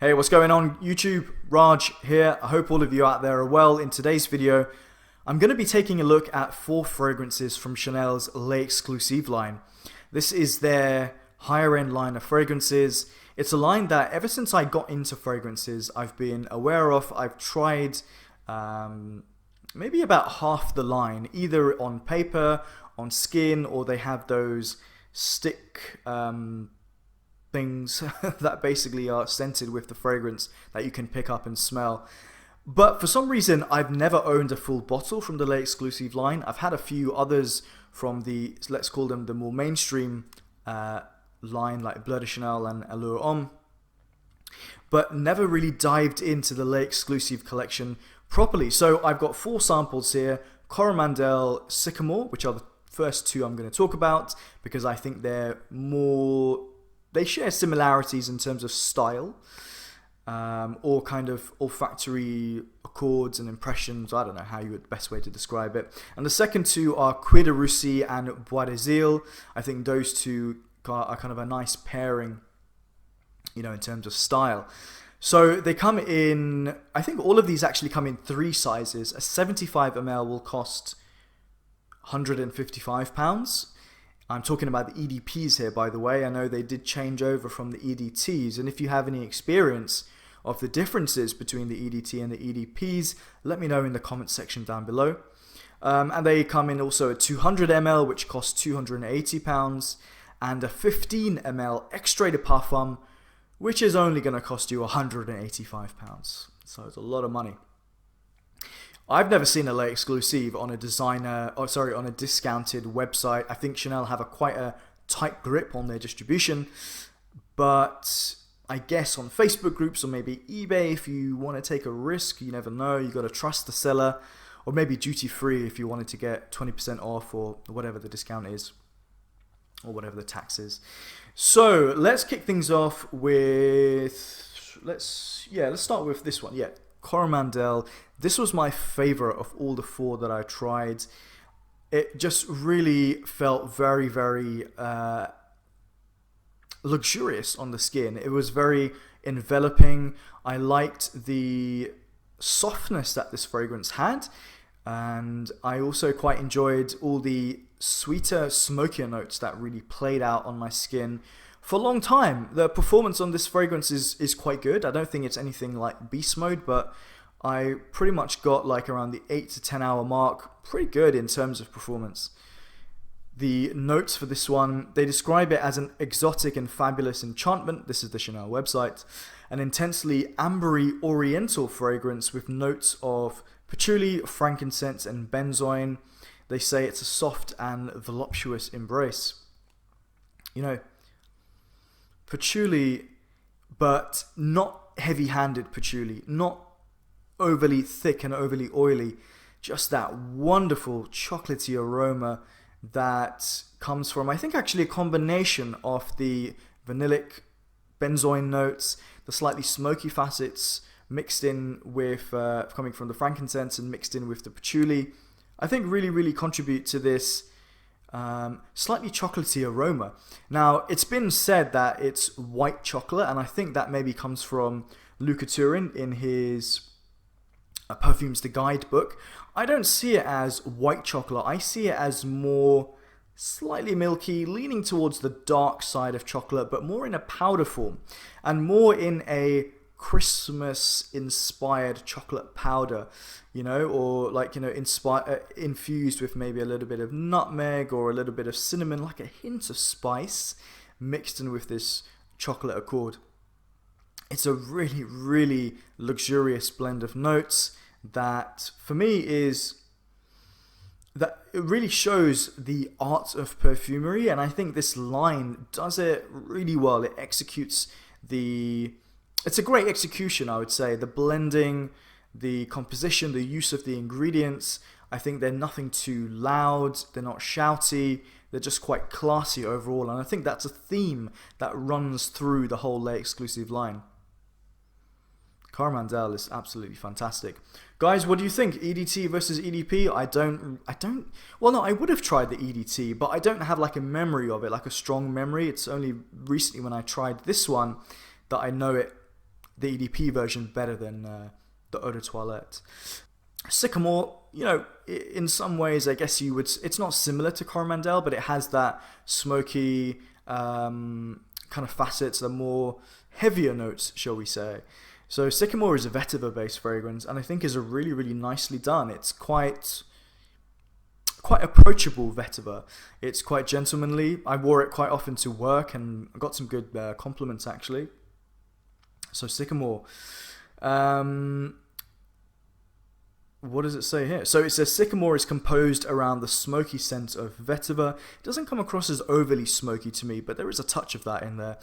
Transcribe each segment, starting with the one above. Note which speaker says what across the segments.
Speaker 1: Hey, what's going on YouTube? Raj here. I hope all of you out there are well. In today's video, I'm going to be taking a look at 4 fragrances from Chanel's Les Exclusifs line. This is their higher end line of fragrances. It's a line that ever since I got into fragrances, I've been aware of. I've tried maybe about half the line, either on paper, on skin, or they have those stick things that basically are scented with the fragrance that you can pick up and smell. But for some reason, I've never owned a full bottle from the Les Exclusifs line. I've had a few others from the, let's call them the more mainstream line, like Bleu de Chanel and Allure Homme, but never really dived into the Les Exclusifs collection properly. So I've got 4 samples here: Coromandel, Sycomore, which are the first 2 I'm going to talk about because I think they share similarities in terms of style, or kind of olfactory accords and impressions. I don't know how you would best way to describe it. And the second 2 are Cuir de Russie and Bois des Iles. I think those 2 are kind of a nice pairing, you know, in terms of style. So they come in, I think all of these actually come in 3 sizes. A 75 ml will cost £155. I'm talking about the EDPs here, by the way. I know they did change over from the EDTs, and if you have any experience of the differences between the EDT and the EDPs, let me know in the comment section down below. And they come in also a 200 ml, which costs £280, and a 15 ml extrait de parfum, which is only going to cost you £185. So it's a lot of money. I've never seen a Les Exclusifs on on a discounted website. I think Chanel have quite a tight grip on their distribution, but I guess on Facebook groups or maybe eBay, if you want to take a risk, you never know, you got to trust the seller, or maybe duty free if you wanted to get 20% off or whatever the discount is, or whatever the tax is. So let's kick things off with, let's start with this one. Coromandel. This was my favorite of all the 4 that I tried. It just really felt very, very luxurious on the skin. It was very enveloping. I liked the softness that this fragrance had, and I also quite enjoyed all the sweeter, smokier notes that really played out on my skin for a long time. The performance on this fragrance is quite good. I don't think it's anything like beast mode, but I pretty much got like around the 8 to 10 hour mark. Pretty good in terms of performance. The notes for this one, they describe it as an exotic and fabulous enchantment. This is the Chanel website. An intensely ambery oriental fragrance with notes of patchouli, frankincense and benzoin. They say it's a soft and voluptuous embrace. You know, patchouli, but not heavy-handed patchouli, not overly thick and overly oily, just that wonderful chocolatey aroma that comes from, I think, actually a combination of the vanillic benzoin notes, the slightly smoky facets mixed in with, coming from the frankincense and mixed in with the patchouli. I think really contribute to this slightly chocolatey aroma. Now, it's been said that it's white chocolate, and I think that maybe comes from Luca Turin in his Perfumes the Guidebook. I don't see it as white chocolate. I see it as more slightly milky, leaning towards the dark side of chocolate, but more in a powder form, and more in a Christmas-inspired chocolate powder, you know, or like, you know, infused with maybe a little bit of nutmeg or a little bit of cinnamon, like a hint of spice mixed in with this chocolate accord. It's a really luxurious blend of notes that, for me, it really shows the art of perfumery, and I think this line does it really well. It executes it's a great execution, I would say. The blending, the composition, the use of the ingredients, I think they're nothing too loud, they're not shouty, they're just quite classy overall, and I think that's a theme that runs through the whole Les Exclusifs line. Coromandel is absolutely fantastic. Guys, what do you think? EDT versus EDP? Well, no, I would have tried the EDT, but I don't have like a memory of it, like a strong memory. It's only recently when I tried this one that I know it the EDP version better than the Eau de Toilette. Sycomore, you know, in some ways, I guess you would. It's not similar to Coromandel, but it has that smoky kind of facets, the more heavier notes, shall we say. So Sycomore is a vetiver-based fragrance, and I think is a really, really nicely done. It's quite approachable vetiver. It's quite gentlemanly. I wore it quite often to work, and I got some good compliments actually. So Sycomore. What does it say here? So it says Sycomore is composed around the smoky scent of vetiver. It doesn't come across as overly smoky to me, but there is a touch of that in there.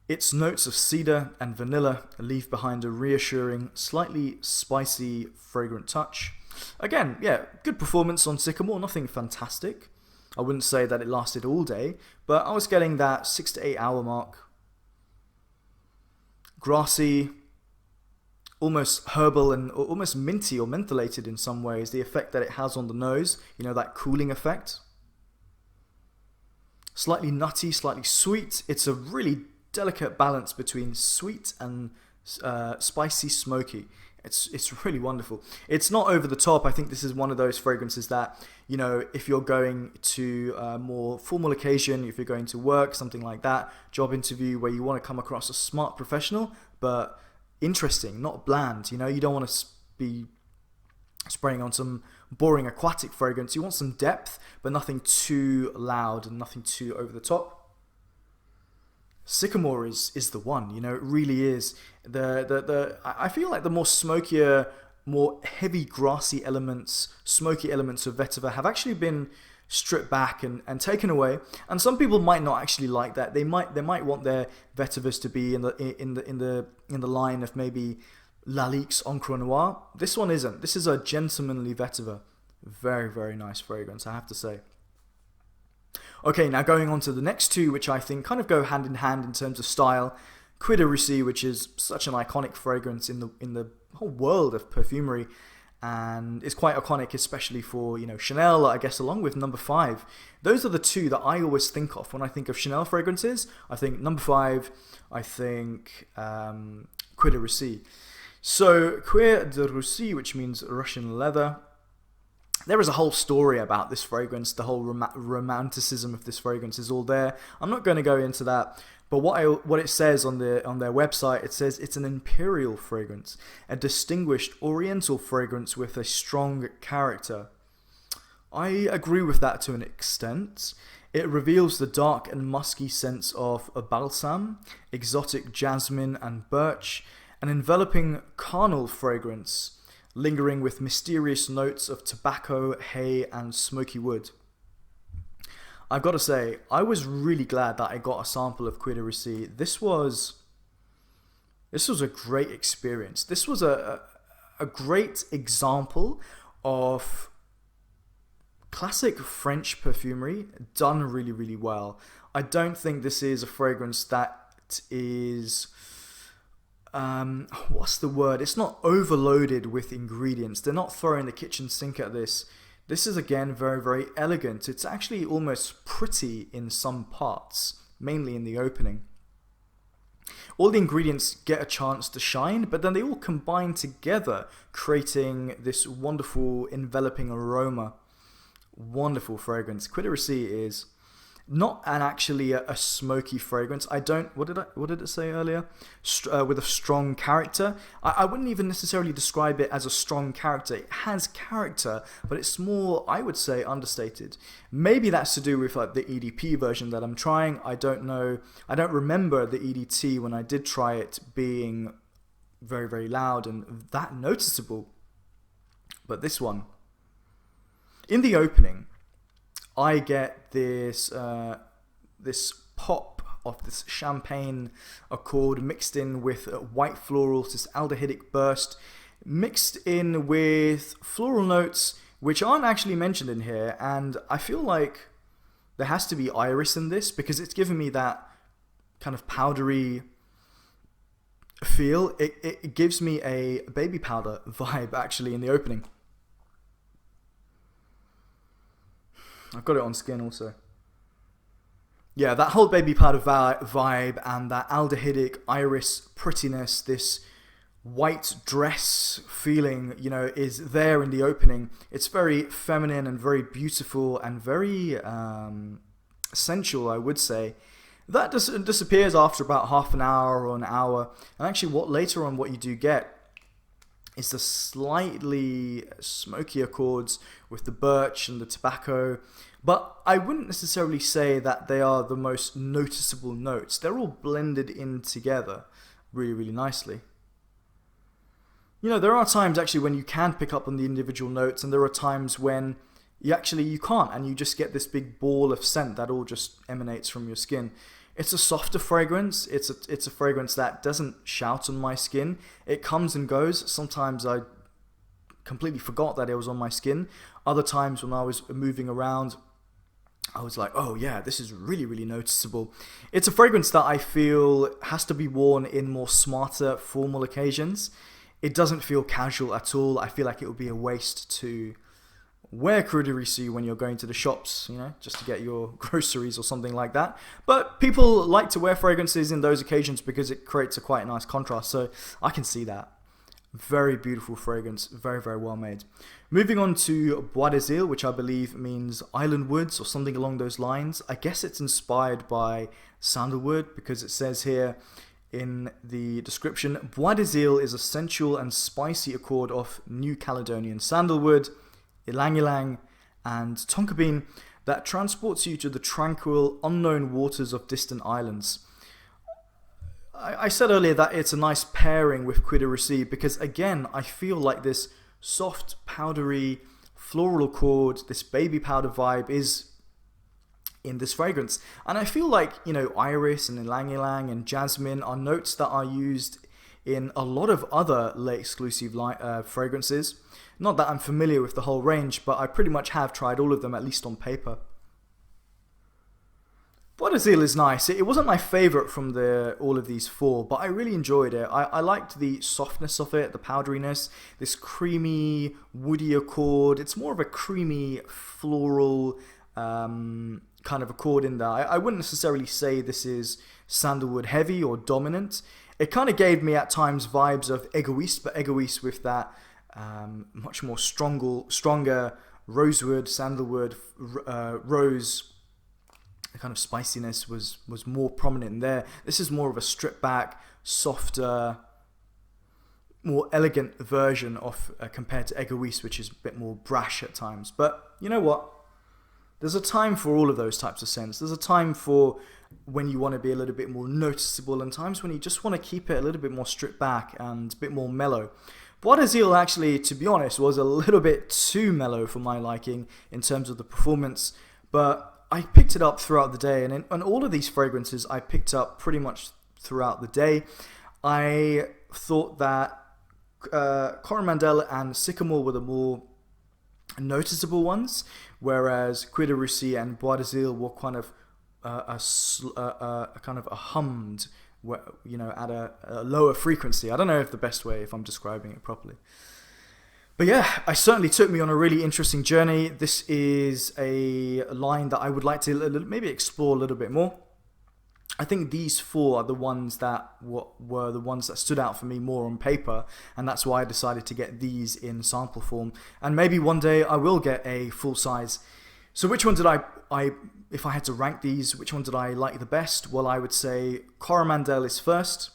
Speaker 1: Its notes of cedar and vanilla leave behind a reassuring, slightly spicy, fragrant touch. Again, yeah, good performance on Sycomore, nothing fantastic. I wouldn't say that it lasted all day, but I was getting that 6 to 8 hour mark. Grassy, almost herbal and almost minty or mentholated in some ways, the effect that it has on the nose, you know, that cooling effect. Slightly nutty, slightly sweet. It's a really delicate balance between sweet and spicy, smoky. It's really wonderful. It's not over the top. I think this is one of those fragrances that, you know, if you're going to a more formal occasion, if you're going to work, something like that, job interview where you want to come across a smart professional, but interesting, not bland. You know, you don't want to be spraying on some boring aquatic fragrance. You want some depth, but nothing too loud and nothing too over the top. Sycomore is the one, you know, it really is. I feel like the more smokier, more heavy grassy elements, smoky elements of vetiver have actually been stripped back and taken away. And some people might not actually like that. They might want their vetivers to be in the line of maybe Lalique's Encre Noire. This one isn't. This is a gentlemanly vetiver. Very, very nice fragrance, I have to say. Okay, now going on to the next two, which I think kind of go hand in hand in terms of style. Cuir de Russie, which is such an iconic fragrance in the whole world of perfumery, and is quite iconic, especially for, you know, Chanel, I guess, along with Number 5. Those are the two that I always think of when I think of Chanel fragrances. I think Number 5, I think Cuir de Russie. So Cuir de Russie, which means Russian leather. There is a whole story about this fragrance. The whole romanticism of this fragrance is all there. I'm not going to go into that. But what it says on their website, it says it's an imperial fragrance, a distinguished oriental fragrance with a strong character. I agree with that to an extent. It reveals the dark and musky scents of a balsam, exotic jasmine and birch, an enveloping carnal fragrance, lingering with mysterious notes of tobacco, hay, and smoky wood. I've got to say, I was really glad that I got a sample of Cuir de Russie. This was a great experience. This was a great example of classic French perfumery done really, really well. I don't think this is a fragrance that is... what's the word? It's not overloaded with ingredients. They're not throwing the kitchen sink at this. This is, again, very, very elegant. It's actually almost pretty in some parts, mainly in the opening. All the ingredients get a chance to shine, but then they all combine together, creating this wonderful enveloping aroma. Wonderful fragrance. Cuir de Russie is not actually a smoky fragrance. What did it say earlier? With a strong character. I wouldn't even necessarily describe it as a strong character. It has character, but it's more, I would say, understated. Maybe that's to do with like the EDP version that I'm trying. I don't know. I don't remember the EDT when I did try it being very, very loud and that noticeable. But this one, in the opening, I get this this pop of this champagne accord mixed in with white florals, this aldehydic burst, mixed in with floral notes which aren't actually mentioned in here, and I feel like there has to be iris in this because it's giving me that kind of powdery feel. It gives me a baby powder vibe actually in the opening. I've got it on skin also. Yeah, that whole baby powder vibe and that aldehydic iris prettiness, this white dress feeling, you know, is there in the opening. It's very feminine and very beautiful and very sensual, I would say. That disappears after about half an hour or an hour. And actually later on what you do get is the slightly smokier chords with the birch and the tobacco. But I wouldn't necessarily say that they are the most noticeable notes. They're all blended in together really, really nicely. You know, there are times actually when you can pick up on the individual notes, and there are times when you can't, and you just get this big ball of scent that all just emanates from your skin. It's a softer fragrance. It's a fragrance that doesn't shout on my skin. It comes and goes. Sometimes I completely forgot that it was on my skin. Other times when I was moving around, I was like, oh yeah, this is really, really noticeable. It's a fragrance that I feel has to be worn in more smarter, formal occasions. It doesn't feel casual at all. I feel like it would be a waste to wear Cuir de Russie when you're going to the shops, you know, just to get your groceries or something like that. But people like to wear fragrances in those occasions because it creates a quite nice contrast. So I can see that. Very beautiful fragrance, very, very well made. Moving on to Bois des Iles, which I believe means island woods or something along those lines. I guess it's inspired by sandalwood because it says here in the description, Bois des Iles is a sensual and spicy accord of New Caledonian sandalwood, ylang ylang, and tonka bean that transports you to the tranquil, unknown waters of distant islands. I said earlier that it's a nice pairing with Cuir de Russie because, again, I feel like this soft, powdery, floral accord, this baby powder vibe is in this fragrance. And I feel like, you know, iris and ylang ylang and jasmine are notes that are used in a lot of other Les Exclusifs fragrances. Not that I'm familiar with the whole range, but I pretty much have tried all of them, at least on paper. Bois des Iles is nice. It wasn't my favourite from all of these four, but I really enjoyed it. I liked the softness of it, the powderiness, this creamy, woody accord. It's more of a creamy, floral kind of accord in there. I wouldn't necessarily say this is sandalwood heavy or dominant. It kind of gave me at times vibes of Egoist, but Egoist with that much more stronger rosewood, sandalwood, rose. The kind of spiciness was more prominent in there. This is more of a stripped back, softer, more elegant version of compared to Egoist, which is a bit more brash at times. But you know what? There's a time for all of those types of scents. There's a time for when you want to be a little bit more noticeable, and times when you just want to keep it a little bit more stripped back and a bit more mellow. Bois des Iles actually, to be honest, was a little bit too mellow for my liking in terms of the performance, but I picked it up throughout the day, and all of these fragrances I picked up pretty much throughout the day. I thought that Coromandel and Sycomore were the more noticeable ones, whereas Cuir de Russie and Bois des Iles were kind of a hummed, you know, at a lower frequency. I don't know if the best way, if I'm describing it properly. But yeah, it certainly took me on a really interesting journey. This is a line that I would like to maybe explore a little bit more. I think these four are the ones that were the ones that stood out for me more on paper, and that's why I decided to get these in sample form. And maybe one day I will get a full size. So which one did I if I had to rank these, which one did I like the best? Well, I would say Coromandel is first,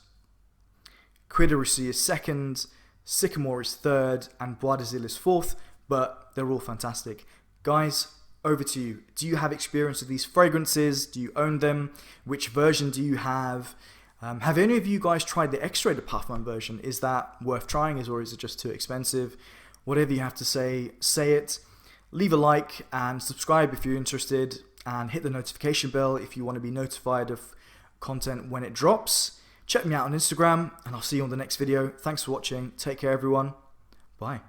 Speaker 1: Cuir de Russie is second, Sycomore is third, and Bois des Iles is fourth, but they're all fantastic. Guys, over to you. Do you have experience with these fragrances? Do you own them? Which version do you have? Have any of you guys tried the X-Ray de Parfum version? Is that worth trying, or is it just too expensive? Whatever you have to say, say it. Leave a like and subscribe if you're interested, and hit the notification bell if you want to be notified of content when it drops. Check me out on Instagram, and I'll see you on the next video. Thanks for watching. Take care, everyone. Bye.